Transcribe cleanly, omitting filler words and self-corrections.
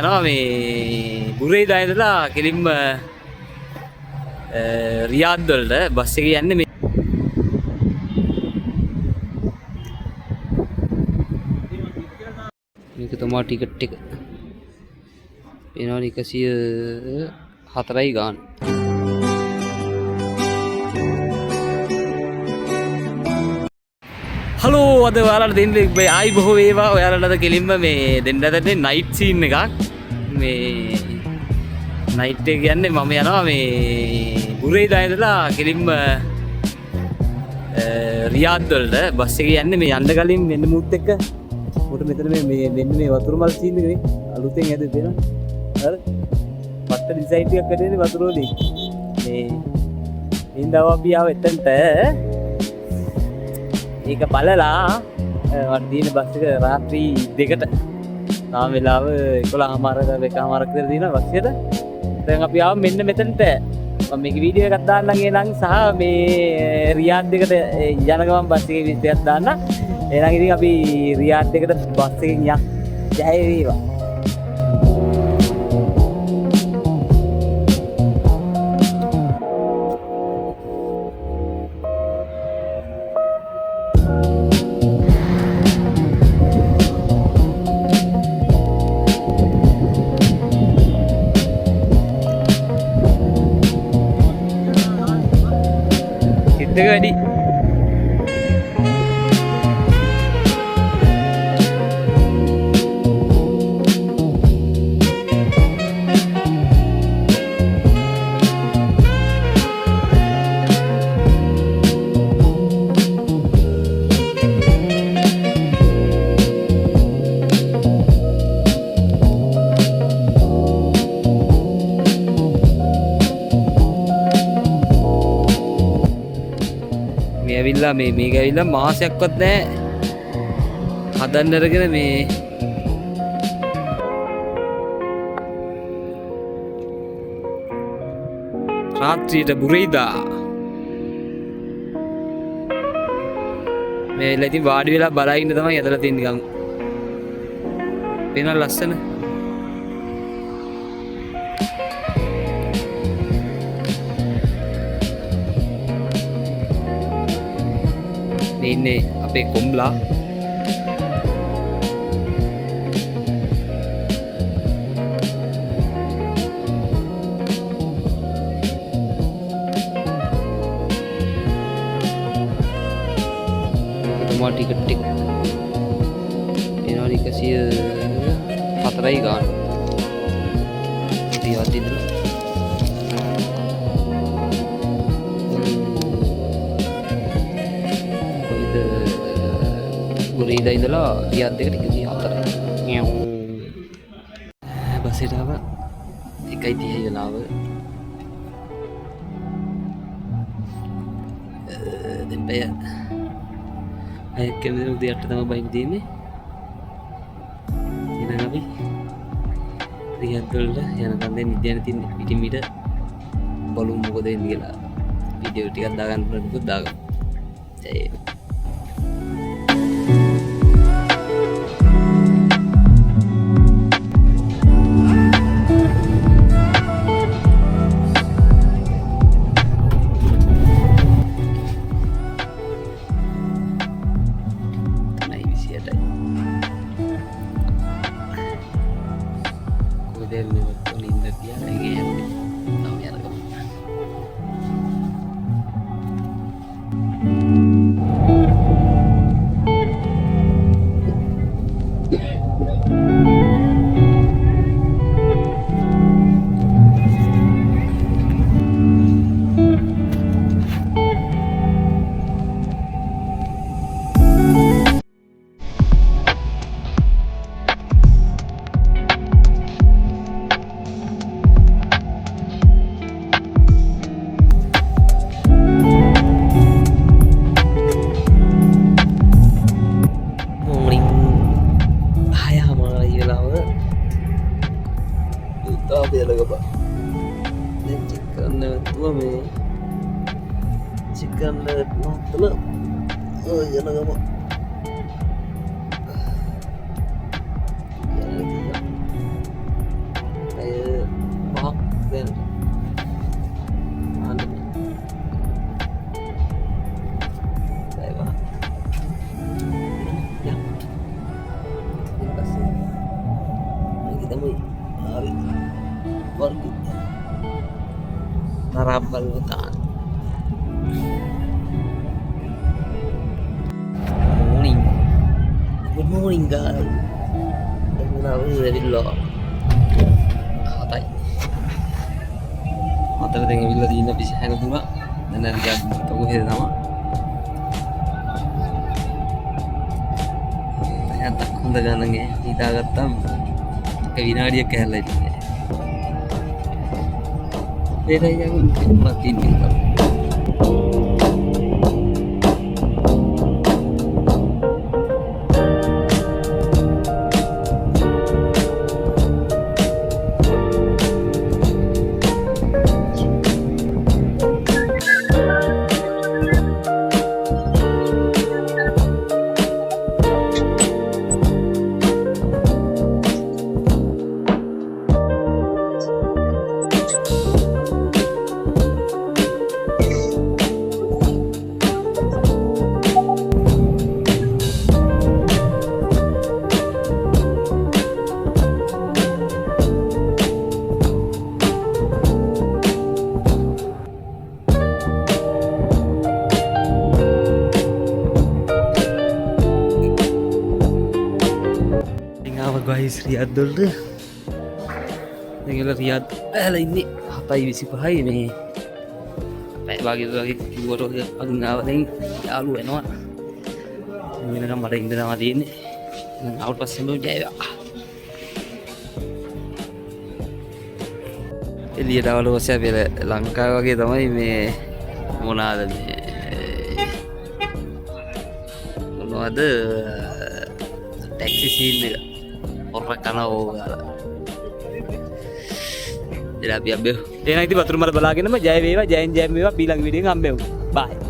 යනවා මේ බුරේදා ඉඳලා කෙලින්ම රියාද් වලට බස් එකේ යන්නේ මේ මේක තමයි ටිකට් එක වෙනවා 104යි ගාන හලෝ අද ඔයාලට දෙන්න ආයි බොහෝ වේවා ඔයාලට කෙලින්ම මේ දෙන්න හදන්නේ නයිට් සීන් එකක් මේ නයිට් එක කියන්නේ මම යනවා මේ බුරේදා ඉඳලා කෙලින්ම රියාද් වලට බස් එකේ යන්නේ මේ යන්න කලින් මෙන්න මුත් එක්ක උඩ මෙතන මේ මෙන්න මේ වතුර මල් සීන් එක නේ අලුතෙන් ඇද දෙනවා හරි පට්ට ඩිසයින් ටිකක් කරන්නේ වතුර වලින් මේ ඉඳව අපි ආව එතනට ඒක බලලා වට දින බස් එක රාත්‍රී 2ට තාම වෙලාව 11:00 1:00 විතර දින බස් එකට දැන් අපි ආව මෙන්න මෙතනට මම මේක වීඩියෝ එකක් දාන්නම් එහෙනම් සහ මේ රියාද් එකට යන ගමන් බස් එකේ විස්තරයක් දාන්න එහෙනම් ඉතින් අපි රියාද් එකට බස් එකෙන් යන්න ජය වේවා වැඩි ඇවිල්ලා මේක ඇවිල්ලා මාසයක්වත් නැහැ හදන්න අරගෙන මේ රාත්‍රියට බුරේදා මේ ඉතින් වාඩි වෙලා බලා ඉන්න තමයි ඇදලා තියෙන නිකන් පේනවා ලස්සන ඉන්නේ අපේ කොම්ලා තුමා ටිකට් එක එනවා 104යි ගාන රියාද් ඉඳලා බුරේදා ඉඳලා රියාද් එකට 104යි බස් එකට ආව 1:30 වෙලාව දැන් බය අය කෙනෙක් උදේ 8 තමයි බයික් දෙන්නේ එහෙනම් අපි රියාද් වලට යනකම් දැන් නිදියන තින්නේ පිටින් මිට බලමු මොකද වෙන්නේ කියලා වීඩියෝ ටිකක් දාගන්න පුළුවන් දාගමු ජය chicken telur ya nak apa දැන් අන්න ඒවා යා ඊට පස්සේ මේක තමයි ආවේ වර්ග තරබ්බල් වතාන good morning guys now we will log හතයි හතර දැන් ඇවිල්ලා තියෙන අපි හැන තුන දැන් ටිකක් කොහෙද තමයි හැත්තක් හොඳ ගණන්ගේ හිතාගත්තාම එක විනාඩියක් ඇහැරලා ඉන්නේ ඒකයි යන්නේ මොනවද තියෙන්නේ guys රියද් වලට දැන් රියද් ඇහලා ඉන්නේ 7:25 මේ පැය වගේ කිව්වට අදින් ආව දැන් යාළුවෝ එනවා වෙනකම් මට ඉන්න තමයි තියෙන්නේ දැන් අවුල් පස්සේ මම ජයවා එළියට අවුල ඔස්සේ අපි ලංකාව වගේ තමයි මේ මොනවාද මේ මොනවද ටැක්සි සීන් එක orang kana ogala jadi abi abbe එහෙනම් ඉතින් වතුර මල බලාගෙනම ජය වේවා ජයෙන් ජයෙන් වේවා ඊළඟ වීඩියෝ එකෙන් හම්බෙමු bye